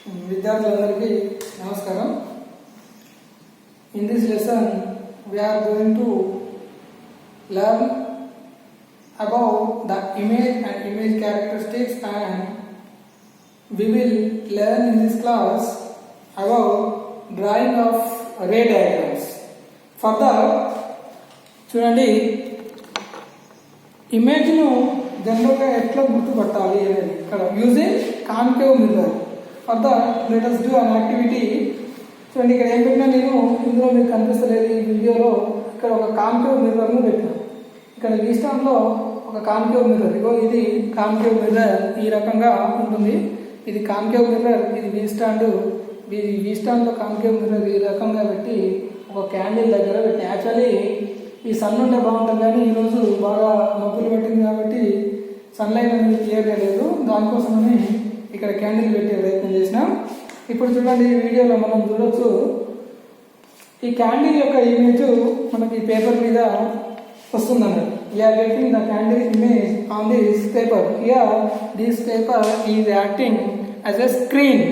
విద్యార్థులందరికీ నమస్కారం. In this lesson we are going to learn about the image and image characteristics, and we will learn in this class about drawing of ray diagrams. Further, చూడండి, image ను general గా ఎట్లా గుర్తుపట్టాలి అనేది ఇక్కడ using concave mirror. Further let us do an activity. చూడండి, ఇక్కడ ఏం పెట్టినా నేను ఇందులో మీకు కనిపిస్తలేదు ఈ వీడియోలో. ఇక్కడ ఒక కాన్కేవ్ మిర్రర్ ను పెట్టినా. ఇక్కడ వీస్టాండ్ లో ఒక కాన్కేవ్ మిర్రర్, ఇగో ఇది కాన్కేవ్ మిర్రర్ ఈ రకంగా ఉంటుంది. ఇది కాన్కేవ్ మిర్రర్, ఇది వీస్టాండ్ లో కాన్కేవ్ మిర్రర్ ఈ రకంగా పెట్టి ఒక క్యాండిల్ దగ్గర పెట్టి. యాక్చువల్లీ ఈ సన్ ఉంటే బాగుంటుంది, కానీ ఈరోజు బాగా మబ్బులు పెట్టింది కాబట్టి సన్లైట్ అనేది క్లియర్గా లేదు. దానికోసమని ఇక్కడ క్యాండిల్ పెట్టే ప్రయత్నం చేసినాం. ఇప్పుడు చూడండి, ఈ వీడియోలో మనం చూడొచ్చు ఈ క్యాండిల్ యొక్క ఇమేజ్ మనకి పేపర్ మీద వస్తుంది అన్నట్టు. We are getting the candle image on this paper. Here this paper is acting as a screen.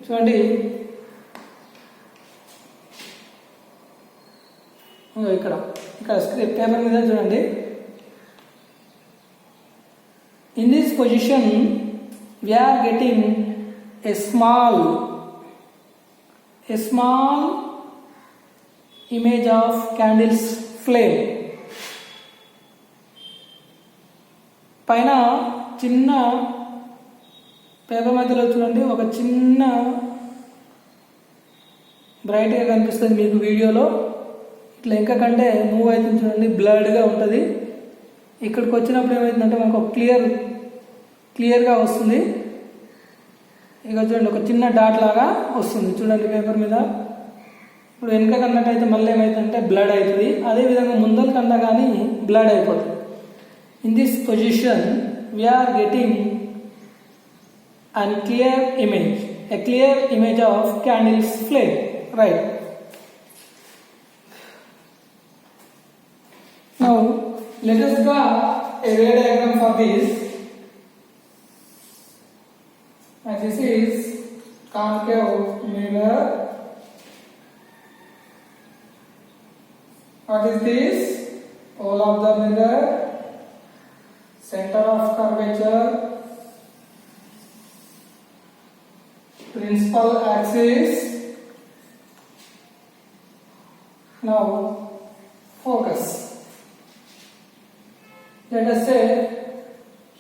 చూడండి, ఇక్కడ స్క్రీన్ పేపర్ మీద చూడండి. In this position we are getting a small image of candle's flame. పైన చిన్న paper మధ్యలో చూడండి ఒక చిన్న బ్రైట్గా కనిపిస్తుంది మీకు వీడియోలో. ఇట్లా ఇంకా కంటే మూవ్ అవుతుంది చూడండి, బ్లర్డ్గా ఉంటుంది. ఇక్కడికి వచ్చినప్పుడు ఏమవుతుందంటే మనకు క్లియర్గా వస్తుంది. ఇక చూడండి, ఒక చిన్న డాట్ లాగా వస్తుంది చూడండి పేపర్ మీద. ఇప్పుడు వెనుక కన్నట్టయితే మళ్ళీ ఏమవుతుందంటే బ్లడ్ అవుతుంది. అదేవిధంగా ముందర కన్నా కానీ బ్లడ్ అయిపోతుంది. In this position we are getting an clear image of candles flame, right? Now let us draw a ray diagram for this. And this is concave mirror. What is this? Pole of the mirror, center of curvature, principal axis. Now focus. Let us say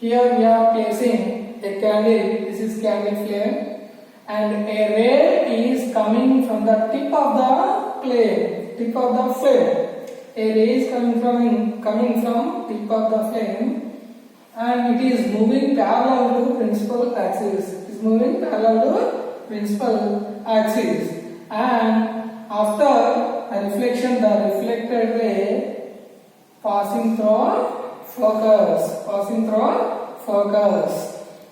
here we are placing a candle. This is candle flame, and a ray is coming from the tip of the flame. A ray is coming from tip of the flame, and it is moving parallel to principal axis. And after a reflection, the reflected ray passing through focus.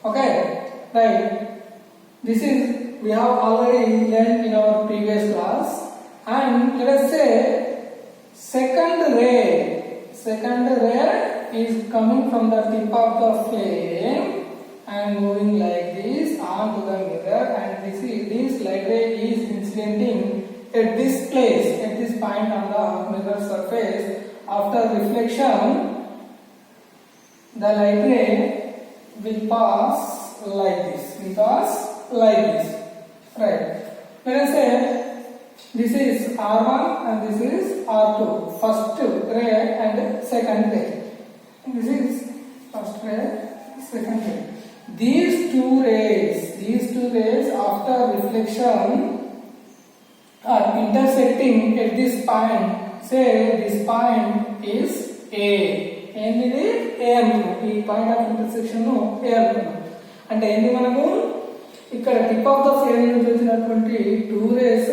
Okay, right? This is we have already learned in our previous class. And let us say second ray is coming from the tip of the flame and moving like this onto the mirror, and this light ray is incidenting at this point on the mirror surface. After reflection, the light ray will pass like this, right? Let us say this is R1 and this is R2, first ray and second ray. This is first ray, second ray. These two rays after reflection are intersecting at this point. Say this point is A. ఏంటిది? ఏ అనుకున్నాం. ఈ point of intersection ను ఏ అనుకున్నాం. అంటే ఏంటి, మనకు ఇక్కడ tip of the flame నుంచి వచ్చినటువంటి టూ రేస్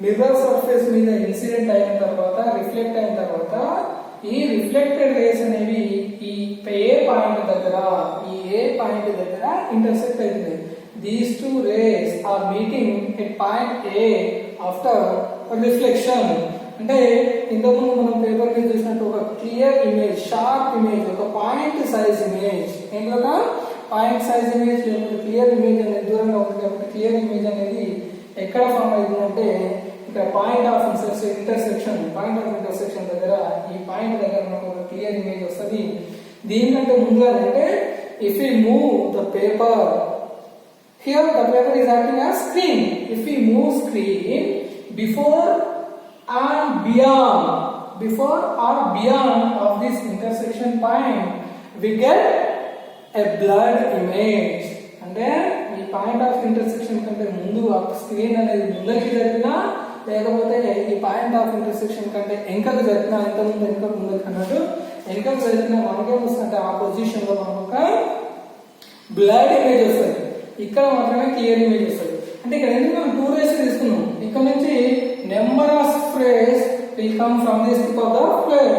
మిర్రర్ సర్ఫేస్ మీద ఇన్సిడెంట్ అయిన తర్వాత, రిఫ్లెక్ట్ అయిన తర్వాత, ఈ రిఫ్లెక్టెడ్ రేస్ అనేవి ఈ ఏ పాయింట్ దగ్గర ఇంటర్సెక్ట్ అవుతుంది. These two rays are meeting at point A after reflection. అంటే ఇంతకుముందు మనం పేపర్ మీద చూసినట్టు ఒక క్లియర్ ఇమేజ్, షార్ప్ ఇమేజ్, ఒక పాయింట్ సైజ్ ఇమేజ్, ఏంటో point size image clear image అనేది దూరంగా ఉంది కాబట్టి క్లియర్ ఇమేజ్ అనేది ఎక్కడ ఫామ్ అవుతుందంటే ఇక్కడ పాయింట్ ఆఫ్ ఇంటర్సెక్షన్ దగ్గర ఈ పాయింట్ దగ్గర మనకు ఒక క్లియర్ ఇమేజ్ వస్తుంది. దీనికంటే ముందుగా అంటే if you move the paper here the paper is acting as screen. If we move screen before or beyond of this intersection point, we get a blurred image. అంటే ఈ point of intersection కంటే ముందు ఆ screen అనేది ముందరికి జరిపినా లేకపోతే ఈ point of intersection కంటే వెనకకు జరిపినా ఎంత ముందు వెనకకు ముందరికి అన్నట్టు వెనకకు జరిపినా మనకేం వస్తుందంటే ఆ పొజిషన్ లో మనకు ఒక బ్లర్డ్ ఇమేజ్ వస్తుంది. ఇక్కడ మాత్రమే క్లియర్ ఇమేజ్ వస్తుంది. అంటే ఇక్కడ ఎందుకు మనం 2 రేస్ తీసుకున్నాం. ఇక్కడ నుంచి number of rays will come from this tip of the flare.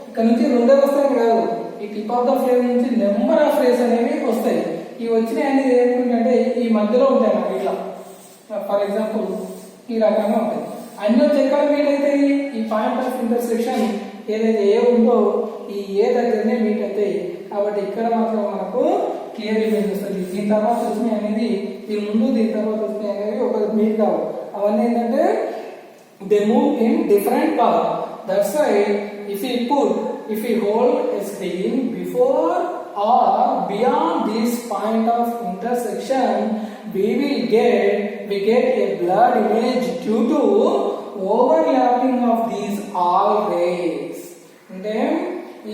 ఇక్కడ నుంచి 2 వస్తాయి కాదు, ఈ టిప్ ఆఫ్ ద ఫ్లేర్ నుంచి నెంబర్ ఆఫ్ ఫ్రేస్ అనేవి వస్తాయి. ఈ వచ్చిన అనేది ఏంటంటే ఈ మధ్యలో ఉంటాయి నాకు ఇట్లా ఫర్ ఎగ్జాంపుల్ ఈ రకంగా ఉంటాయి. అన్ని వచ్చి ఎక్కడ మీట్ అవుతాయి? ఈ పాయింట్ ఆఫ్ ఇంటర్సెక్షన్ ఏదైతే ఏ ఉందో ఈ ఏ దగ్గరనే మీట్ అవుతాయి. కాబట్టి ఇక్కడ మాత్రం మనకు క్లియర్ ఇమేజ్ వస్తుంది. దీని తర్వాత వచ్చినాయి అనేది దీని ముందు దీని తర్వాత వచ్చినాయి అనేవి ఒక మీట్ కావు. అవన్నీ ఏంటంటే they move in different path. That's why if we hold a screen before or beyond this point of intersection, we get a blurred image due to overlapping of these all rays. అంటే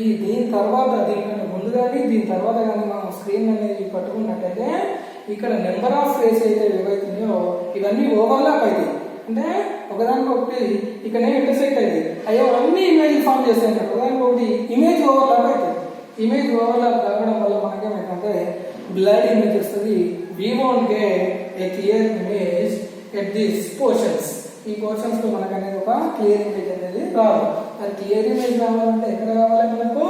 ఈ దీని తర్వాత దీనికంటే ముందు కానీ దీని తర్వాత కానీ మనం స్క్రీన్ అనేది పట్టుకున్నట్టయితే ఇక్కడ నెంబర్ ఆఫ్ రేస్ అయితే ఏవైతున్నాయో ఇవన్నీ ఓవర్లాప్ అవుతాయి. అంటే ఒకదానికొకటి ఇక్కడనే ఇంటర్సెక్ట్ అయింది అయ్యో అన్ని ఇమేజ్ ఫామ్ చేస్తాయి. ఒకదానికొకటి ఇమేజ్ ఓవర్లాప్ అవుతుంది. ఇమేజ్ ఓవర్లాప్ కావడం వల్ల మనకేమైందంటే బ్లడ్ ఇమేజ్ వస్తుంది. We won't get a clear image at these portions. ఈ పోర్షన్స్ లో మనకు అనేది ఒక క్లియర్ ఇమేజ్ అనేది రాదు. అది క్లియర్ ఇమేజ్ రావాలంటే ఎక్కడ కావాలి? మనకు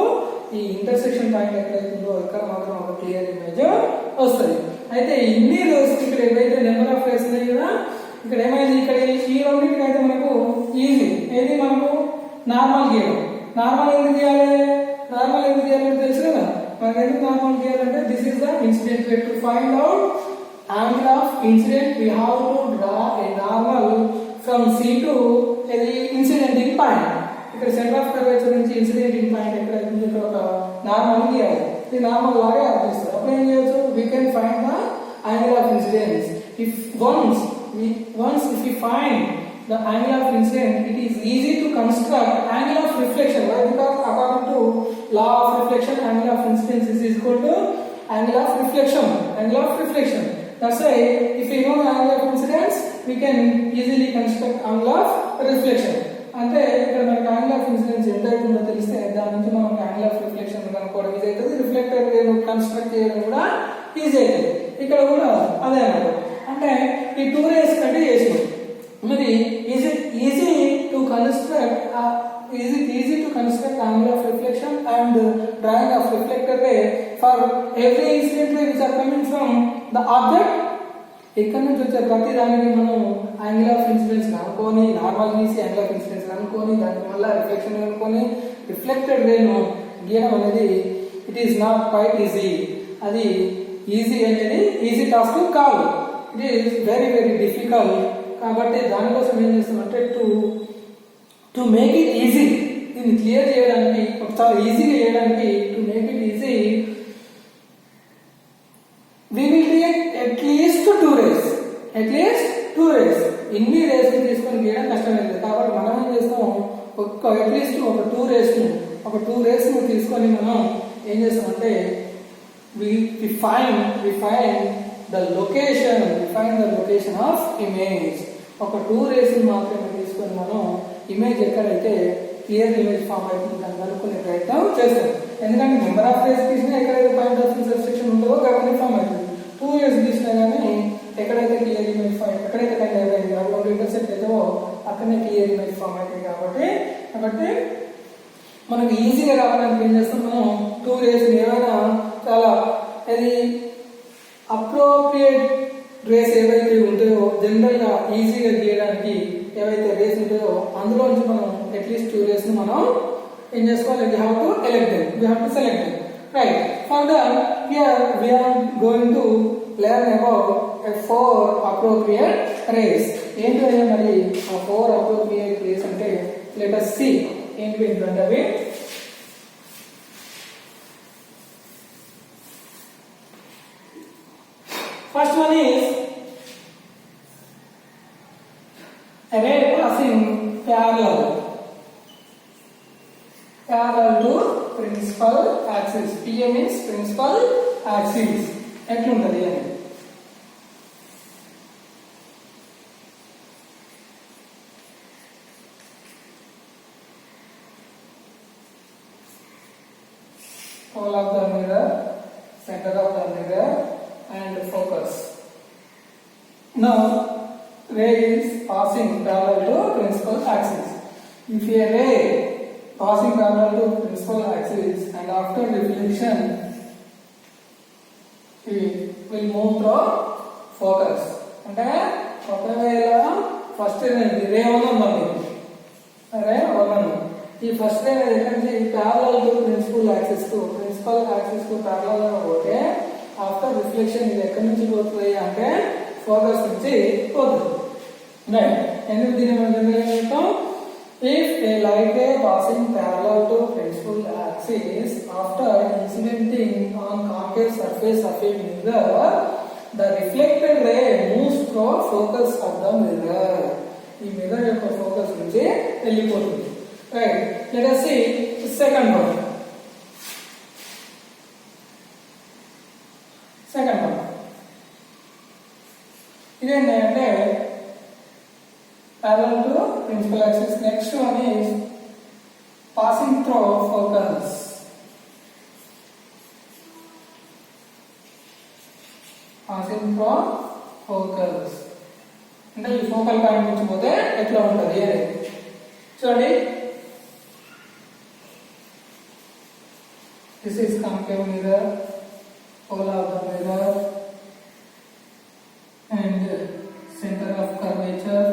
ఈ ఇంటర్సెక్షన్ పాయింట్ ఎక్కడైతుందో ఇక్కడ మాత్రం ఒక క్లియర్ ఇమేజ్ వస్తుంది. అయితే ఇన్ని రోజులు ఇక్కడ ఏవైతే నెంబర్ ఆఫ్ రేస్ ఉన్నాయి కదా, ఇక్కడ ఏమైంది? ఇక్కడ ఈ రెండింటికి అయితే మనకు ఈజీ ఏది మనకు నార్మల్ గీయడం. నార్మల్ ఎందుకు గీయాలి తెలుసు కదా మనకు. ఎందుకు నార్మల్ గీయాలంటే this is the incident way. To find out angle of incident we have to draw a normal from C to the incidenting point. ఇక్కడ సెంటర్ ఆఫ్ కర్వేచర్ నుంచి ఇన్సిడెంటింగ్ పాయింట్ ఎక్కడైతే ఇక్కడ ఒక నార్మల్ గీయాలి. ఇది నార్మల్ లాగే అనిపిస్తుంది. అప్పుడు ఏం చేయొచ్చు? we can find the angle of incidence. Once if we find the angle of incidence, it is easy to construct angle of reflection. Why? Because according to law of reflection, angle of incidence is equal to angle of reflection. That's why if we know the angle of incidence, we can easily construct angle of reflection. అంటే ఇక్కడ మనకి angle of incidence ఎంత అవుతుందో తెలిస్తే దాని నుంచి మనం angle of reflection కనుక్కోవడం ఈజీ అవుతుంది. రిఫ్లెక్టర్ కన్స్ట్రక్ట్ చేయడం కూడా ఈజీ అవుతుంది. ఇక్కడ కూడా అదే అన్నమాట. అంటే ఈ 2 రేస్ కంటే చేసినాం. మరి easy to construct angle of reflection and drawing of reflector ray for every incident ray which are coming from the object. ఇక్కడ నుంచి వచ్చే ప్రతి దానికి మనం యాంగిల్ ఆఫ్ ఇన్సిడెన్స్ కనుక్కొని నార్మల్ గీసి యాంగిల్ ఆఫ్ ఇన్సిడెన్స్ కనుక్కొని దాని వల్ల రిఫ్లెక్షన్ కనుక్కొని రిఫ్లెక్టెడ్ రేను గీయడం అనేది it is not quiet easy. అది ఈజీ అనేది ఈజీ టాస్క్ కాదు. It is very very difficult. కాబట్టి దానికోసం ఏం చేస్తామంటే టు మేక్ ఇట్ ఈజీ, దీన్ని క్లియర్ చేయడానికి చాలా ఈజీగా చేయడానికి to make it easy we will take at least 2 rays. ఇన్ని రేస్ తీసుకొని గీయడం కష్టమైంది. కాబట్టి మనం ఏం చేస్తాం? అట్లీస్ట్ ఒక 2 రేస్ తీసుకొని మనం ఏం చేస్తామంటే we find the location of image. ఒక 2 రేస్ మాత్రమే తీసుకొని మనం ఇమేజ్ ఎక్కడైతే క్లియర్ ఇమేజ్ ఫామ్ అవుతుంది దాన్ని కనుక్కునే ప్రయత్నం చేస్తాం. ఎందుకంటే నెంబర్ ఆఫ్ రేస్ తీసినా ఎక్కడైతే పాయింట్ ఆఫ్ ఇంటర్సెక్షన్ ఉందో అక్కడ ఫామ్ అవుతుంది. 2 రేస్ తీసినా కానీ ఎక్కడైతే క్లియర్ ఇమేజ్ ఫామ్ ఎక్కడైతే అక్కడ ఇంటర్సెక్ట్ అవుతావో అక్కడనే క్లియర్ ఇమేజ్ ఫామ్ అవుతుంది. కాబట్టి మనకు ఈజీగా రావడానికి ఏం చేస్తాం? మనం 2 రేస్ ఏమైనా చాలా అది అప్రోప్రియేట్ రేస్ ఏవైతే ఉంటాయో జనరల్ గా ఈజీగా గీయడానికి ఏవైతే రేస్ ఉంటాయో అందులో నుంచి మనం అట్లీస్ట్ 2 రేస్ మనం ఏం చేసుకోవాలి? we have to select them. Right. Further, here we are going to learn about a 4 appropriate rays. ఏంటి మరి ఆ 4 appropriate rays అంటే let us see ఏంటి ఏంటంటే first one is a ray passing parallel to principal axis. PM means principal axis. ఎట్లుంటది అని pole of the mirror, center of the mirror and focus. Now ray is passing parallel to principal axis. If a ray passing parallel to principal axis and after reflection it will move through focus. అంటే ఒకవేళ first రే ఉందండి రే one ఈ first రే ఎక్కడి నుంచి parallel to principal axis కు parallel గా పోతే after reflection ఇది ఎక్కడి నుంచి పోతుంది అంటే ఫోకస్ నుంచి పోతుంది. రైట్. ఎందుకు దీని మనం if a light ray passing parallel to principal axis after incidenting on concave surface of a mirror, the reflected ray moves through focus of the mirror. ఈ మిర్రర్ యొక్క ఫోకస్ నుంచి వెళ్ళిపోతుంది. Right. Let us see the second one. ఇదేంటంటే parallel to principal axis. Next one is passing through focus. అంటే ఈ focal point నుంచి పోతే ఎట్లా ఉంటుంది అనేది చూడండి. This is concave mirror, pole of the mirror and center of curvature,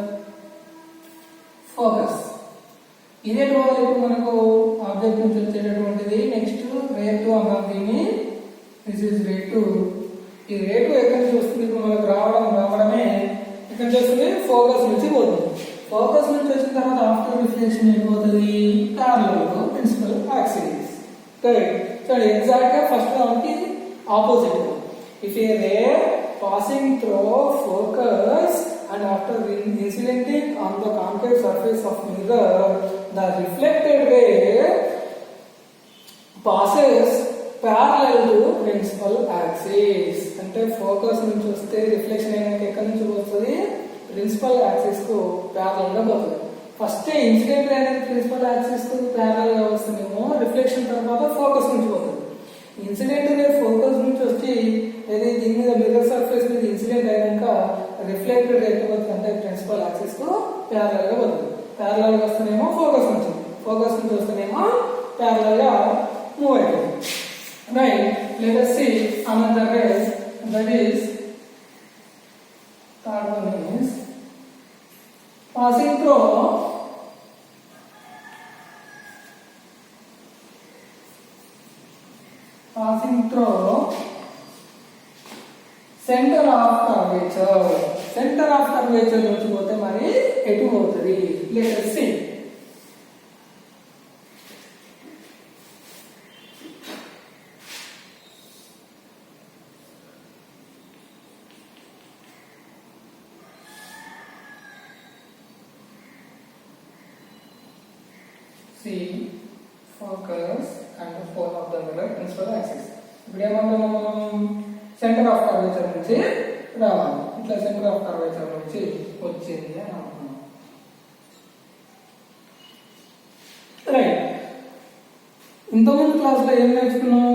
focus. ఇదే రోజు ఇప్పుడు మనకు ఆబ్జెక్ట్ నుంచి వచ్చేటటువంటిది. నెక్స్ట్ రే 2 అన్నాం దీన్ని. దిస్ ఇస్ రే 2. ఈ రే 2 ఎక్కడి నుంచి వస్తుంది? ఇప్పుడు మనకు రావడమే ఎక్కడి నుంచి వస్తుంది? ఫోకస్ నుంచి పోతుంది. ఫోకస్ నుంచి వచ్చిన తర్వాత ఆఫ్టర్ రిఫ్లెక్షన్ అయిపోతుంది parallel to principal axis. Correct. So exact గా ఫస్ట్ దానికి opposite. If a ray passing through focus and after incidenting on the concave surface of mirror, the reflected ray passes parallel to principal axis. అంటే focus నుంచి వస్తే reflection అయినాక ఎక్కడి నుంచి వస్తుంది? Principal axis కు ప్యారలల్ గా పోతుంది. ఫస్ట్ ఇన్సిడెంట్ అనేది ప్రిన్సిపల్ యాక్సిస్ కు ప్యారలల్ గా వస్తుందేమో, రిఫ్లెక్షన్ తర్వాత ఫోకస్ నుంచి పోతుంది. ఇన్సిడెంట్ అనేది ఫోకస్ నుంచి వచ్చి దీని మీద మిర్రర్ సర్ఫేస్ మీద ఇన్సిడెంట్ అయినాక రిఫ్లెక్టెడ్ ఎక్కడిపోతుంది అంటే ప్రిన్సిపల్ యాక్సిస్ కు ప్యారలల్ గా పోతుంది. ప్యారలల్ గా వస్తేనేమో ఫోకస్ నుంచి వస్తేనేమో ప్యారలల్ గా మూవ్ అవుతుంది. Right. Let us see another rays, that is third one is passing through centre of curvature నుంచి పోతే మరి ఎటు పోతుంది? Let us see. See focus and the pole of the mirror principal axis. ఇప్పుడు ఏమంటాము మనం? సెంటర్ ఆఫ్ కర్వేచర్ నుంచి రావాలి. ఇట్లా సెంటర్ ఆఫ్ కర్వేచర్ నుంచి వచ్చింది అని అనుకున్నాం. రైట్. ఇంతకుముందు క్లాస్ లో ఏం నేర్చుకున్నాం?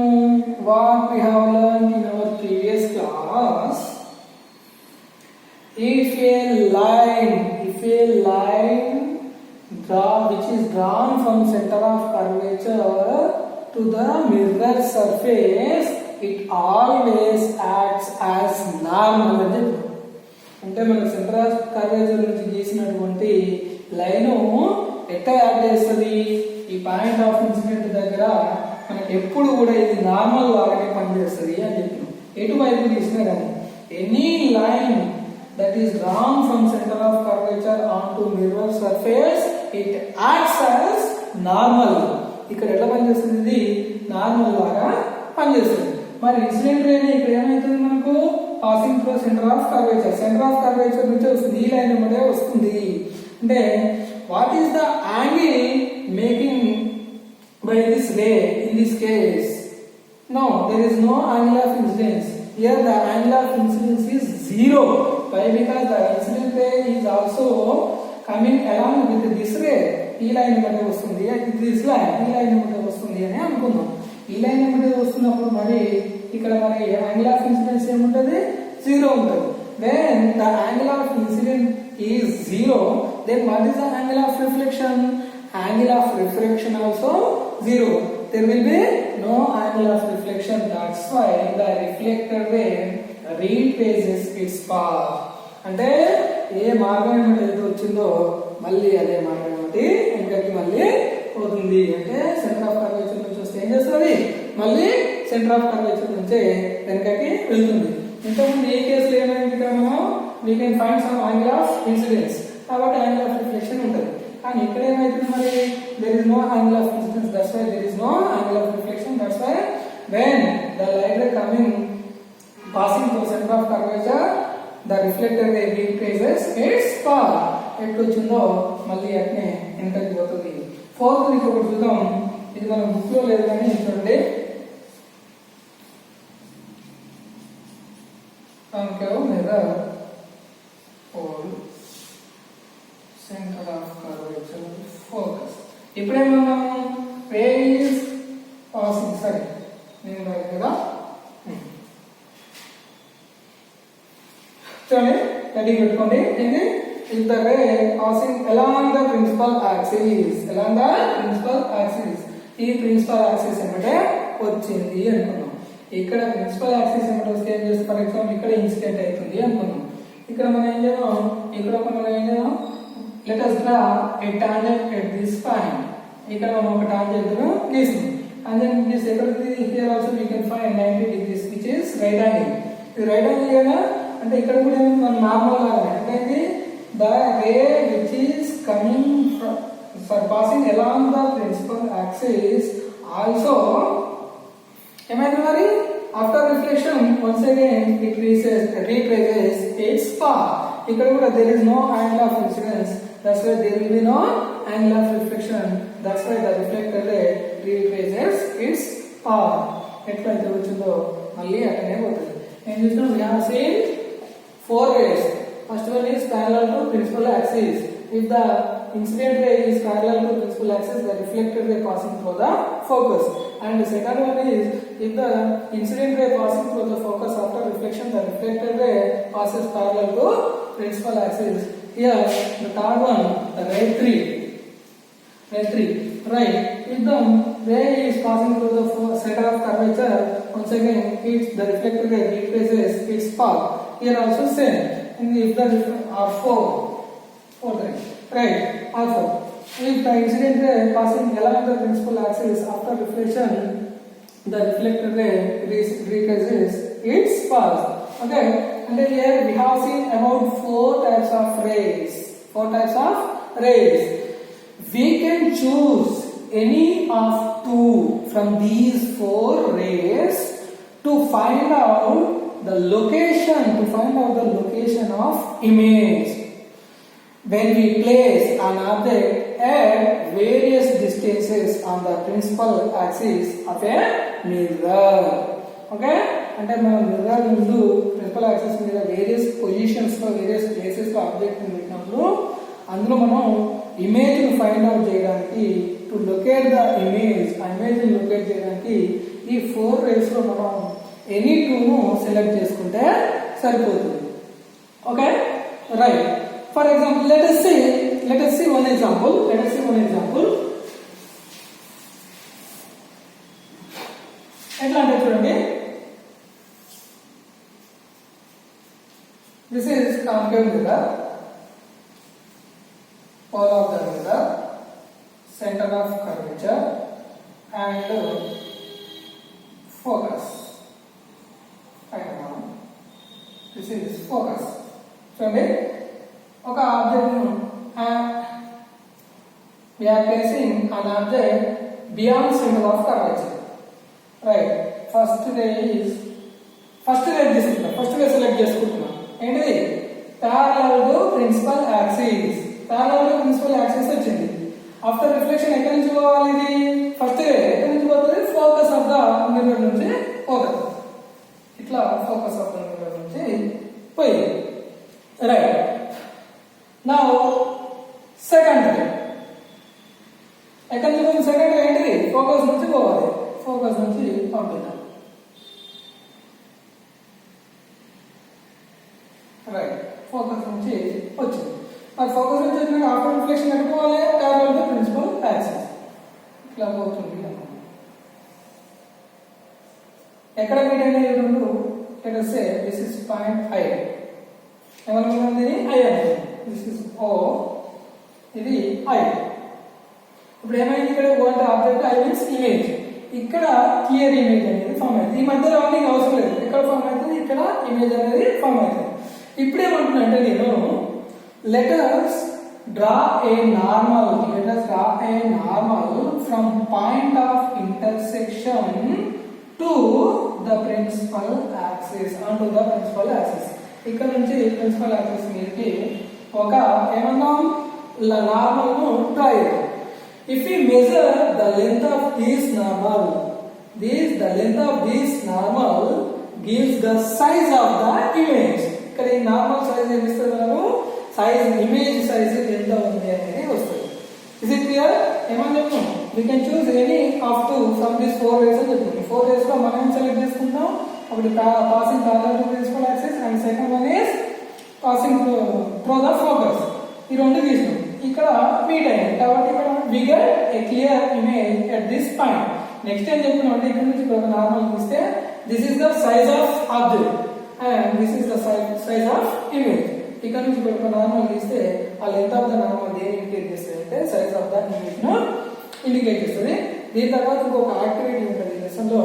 What we have learned in our previous class. If a line which is drawn from center of curvature to the mirror surface, it always acts as normal. అంటే మన సెంటర్ ఆఫ్ కర్వేచర్ నుంచి గీసినటువంటి line ఎట్లా act చేస్తుంది? ఈ point of incident దగ్గర మనకి ఎప్పుడు కూడా ఇది నార్మల్ లాగానే పనిచేస్తుంది అని చెప్పినాం. ఎటువైపు తీసినా కానీ any line that is drawn from center of curvature onto mirror surface it acts as normal. ఇక్కడ ఎట్లా పనిచేస్తుంది? ఇది నార్మల్ లాగా పనిచేస్తుంది. మరి ఇన్సిడెంట్ రే ఇక్కడ ఏమైతుంది? మనకు passing through centre of curvature నుంచి వస్తుంది. ఈ లైన్ ఏమంటే వస్తుంది అంటే what is the angle making by this ray in this case? No, there is no angle of incidence. Here the angle of incidence is 0. Why? Because the incident ray is also coming along with this ray. ఈ line ఏమంటే వస్తుంది, this line ఈ line ఏమంటే వస్తుంది అని అనుకుందాం. ఈ line ఏమంటే వస్తున్నప్పుడు మరి ఇక్కడ మరి యాంగిల్ ఆఫ్ ఇన్సిడెన్స్ ఏముంటది? 0 ఉంటుంది. When the angle of incidence is 0, then what is the angle of reflection? Angle of refraction also 0. There will be no angle of reflection. That's why the reflected ray retraces its path. అంటే ఏ మార్గం ఏమిటి వచ్చిందో మళ్ళీ అదే మార్గం ఏమిటి వెనకకి మళ్ళీ పోతుంది. అంటే సెంటర్ ఆఫ్ కర్వేచర్ నుంచి వస్తే ఏం చేస్తుంది? మళ్ళీ సెంటర్ ఆఫ్ కర్వేచర్ నుంచే వెనకకి వెళ్తుంది. ఇంతకుముందు ఈ కేసులో ఏమైంది? మనం we can find some angle of incidence, కాబట్టి యాంగిల్ ఆఫ్ రిఫ్లెక్షన్ ఉంటుంది. కానీ ఇక్కడ ఏమైతుంది? మరి there is no angle of incidence, that's why there is no angle of reflection. That's why when the light ray coming passing through center of curvature, the reflected ray retraces its path. ఎట్లా వచ్చిందో మళ్ళీ అట్నే వెనకకి పోతుంది. Fourth ఇంకొకటి చూద్దాం. ఇది మన బుక్ లో లేదు కానీ చూడండి. concave mirror pole center of curvature focus. ఇప్పుడేమన్నాము? రే ఈస్ పాసింగ్, సరే నేను రాదు కదా, చూడండి రెడీ పెట్టుకోండి. ఇది if the ray passing along the principal axis, ఈ ప్రిన్సిపల్ యాక్సిస్ ఏమంటే వచ్చింది అనుకున్నాం. ఇక్కడ ప్రిన్సిపల్ యాక్సిస్ ఏమంటే వస్తే ఏం చేస్తాం? ఫర్ ఎగ్జాంపుల్ ఇక్కడ ఇన్సిడెంట్ అవుతుంది అనుకున్నాం. ఇక్కడ మనం ఏం చేద్దాం? let us draw a tangent at this point. ఇక్కడ మనం ఒక టాంజెంట్ గీస్తాం. టాంజెంట్ గీస్తే ఎక్కడికి? here also we can find 90 degrees which is right angle. ఇది రైట్ యాంగిల్ కదా, అంటే ఇక్కడ కూడా మనం నార్మల్ లాగానే అంటే the ray which is coming from passing along the principal axis also ఏమైంది మరి? after reflection once again it retraces its path. ఇక్కడ కూడా there is no angle of incidence, that's why there will be no angle of reflection. That's why the reflected ray retraces its path. ఎట్లయితే వచ్చిందో మళ్ళీ అక్కడే పోతుంది. ఏం చూస్తున్నాం? we have seen 4 rays. First one is parallel to principal axis. If the incident ray is parallel to principal axis, the reflected ray passing through the focus. And the second one is if the incident ray passing through the focus after reflection, the reflected ray passes parallel to principal axis. Here the third one, the ray 3, right? If the ray is passing through the center of curvature, once again the reflected ray retraces its path. Here also same. And if the are 4 right? Also if the incident ray passing along the principal axis after reflection, the reflected ray retraces its path. Okay, and then here we have seen about 4 types of rays. We can choose any of 2 from these 4 rays to find out the location of image. When we place an object at various distances on the principal axis of a mirror. Okay, అంటే మనం mirror ముందు principal axis మీద various positions లో various places లో object పెట్టినప్పుడు అందులో మనం image ను ఫైండ్ అవుట్ చేయడానికి టు లొకేట్ ద ఇమేజ్, ఆ ఇమేజ్ ని లొకేట్ చేయడానికి ఈ 4 రేస్ లో మనం ఎనీ 2 ను సెలెక్ట్ చేసుకుంటే సరిపోతుంది. Okay, right. For example let us see one example. ఎట్లా అంటే చూడండి, this is concave mirror, pole of the mirror, center of curvature, and focus. This is focus. చూడండి, ఒక object we are placing an object beyond center of curvature, right? First ray తీసుకుంటాం. First రే select చేసుకుంటున్నాం. ఏంటిది? parallel to principal axis. parallel to principal axis వచ్చింది. After reflection ఎక్కడి నుంచి పోవాలి? ఇది ఫస్ట్ రే ఎక్కడి నుంచి పోతుంది? ఫోకస్ ఆఫ్ ద మిర్రర్ నుంచి పోతుంది. ఇట్లా ఫోకస్ ఆఫ్ ద మిర్రర్ నుంచి పోయింది, రైట్? నౌ సెకండ్ రే ఎక్కడి నుంచి పోయింది? సెకండ్ రే ఏంటిది? ఫోకస్ నుంచి పోవాలి. ఫోకస్ నుంచి పంపిద్దాం, రైట్? ఫోకస్ నుంచి వచ్చింది. మరి ఫోకస్ నుంచి వచ్చినాక ఆఫ్టర్ రిఫ్లెక్షన్ ఎక్కడ పోవాలి? Parallel to principal axis. ఇట్లా పోతుంది అన్నమాట. ఎక్కడ మీట్ అయినాయి రెండు? Let us say this is point I. ఏమనుకున్నది? I అనుకుంది. దిస్ ఇస్ O, ఇది I. ఇప్పుడు ఏమైంది? ఇక్కడ O అంటే ఆబ్జెక్ట్, I మీన్స్ ఇమేజ్. ఇక్కడ క్లియర్ ఇమేజ్ అనేది ఫామ్ అవుతుంది. ఈ మధ్యలో అవన్నీ అవసరం లేదు. ఇక్కడ ఫామ్ అవుతుంది, ఇక్కడ ఇమేజ్ అనేది ఫామ్ అవుతుంది. ఇప్పుడు ఏమంటున్నా అంటే నేను let us draw a normal from point of intersection to the principal axis, onto the principal axis. ఇక్కడ నుంచి ప్రిన్సిపల్ యాక్సిస్ మీదకి ఒక ఏమన్నాం? నార్మల్ ను డ్రా చేద్దాం. If we measure the length of this normal gives the size of the image. ఇక్కడ ఈ normal size ఏమి ఇస్తుంది? మనకు సైజ్, ఇమేజ్ సైజ్ ఎంత ఉంది అనేది వస్తుంది. Is it clear? ఏమని చెప్తాం? We can choose any off to from this 4 rays అని చెప్తాం. 4 rays లో మనం సెలెక్ట్ చేసుకుంటాం. ఒకటి passing parallel to principal axis and second one is passing through the focus. ఈ రెండు తీసినాం. ఇక్కడ మీట్ అయ్యింది కాబట్టి ఇక్కడ we get a clear image at this point. Next ఏం చెప్తున్నాం అంటే ఇక్కడ నుంచి ఒక నార్మల్ తీస్తే this is the size of object and this is the size of image. ఇక్కడ నుంచి ఒక నార్మల్ తీస్తే ఆ లెంత్ ఆఫ్ ద నార్మల్ దేని ఇండికేట్ చేస్తుంది అంటే సైజ్ ఆఫ్ ద ఇమేజ్ ను ఇండికేట్ చేస్తుంది. దీని తర్వాత ఇంకొక యాక్టివిటీ ఉంటుంది ఈ లెసన్ లో.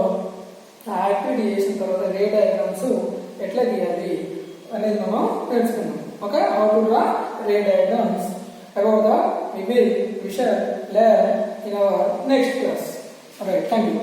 ఆ యాక్టివిటీ చేసిన తర్వాత రే డయాగ్రామ్స్ ఎట్లా గీయాలి అనేది మనం తెలుసుకున్నాం. Okay, how to draw ray diagrams about the we shall learn in our next class. Alright, thank you.